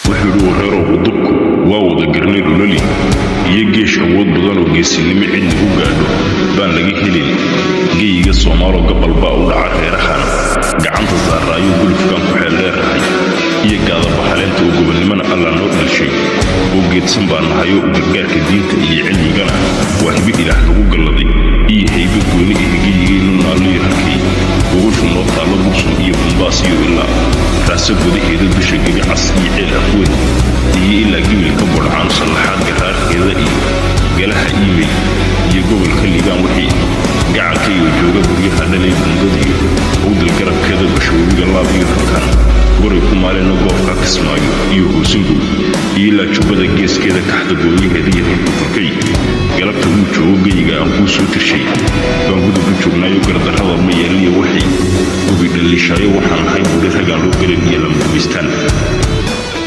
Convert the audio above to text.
wuxuu reero wadubku waa wada garnay loli iyo geesh awood badan oo geesinimo cid ugu gaadho baan laga helin geeyiga Soomaaliya gobolba u dhaca reerahan gacanta saaraayo gulufkan ku xeeleerahay iyo gaada baxaleenta oo gobonimada alla noo dhashay oo geedsan baan nahayo gargaarka diinta iyo cilmigana waa hibi ilaah lagu galaday iyo hay'ad gooni ah geeyigeenu naaliyo halkii ugu soo taalo buusan iyo Bombaas iyo ilaa raasa gudaheeda bisha gibi cas iyo ceel afweyn iyo ilaa gibil ka bodcaan salaxaad garaarkeeda iyo galaha iimay iyo gobolka liibaan wixii gacalka iyo jooga guryaha dhalay bundadiyo oo dalgarabkeeda bashooyiga laabiyo halkan waray ku maalin goobka Kismaayo iyo Hoosingo ilaa Jubbada geeskeeda kaxda gooyiga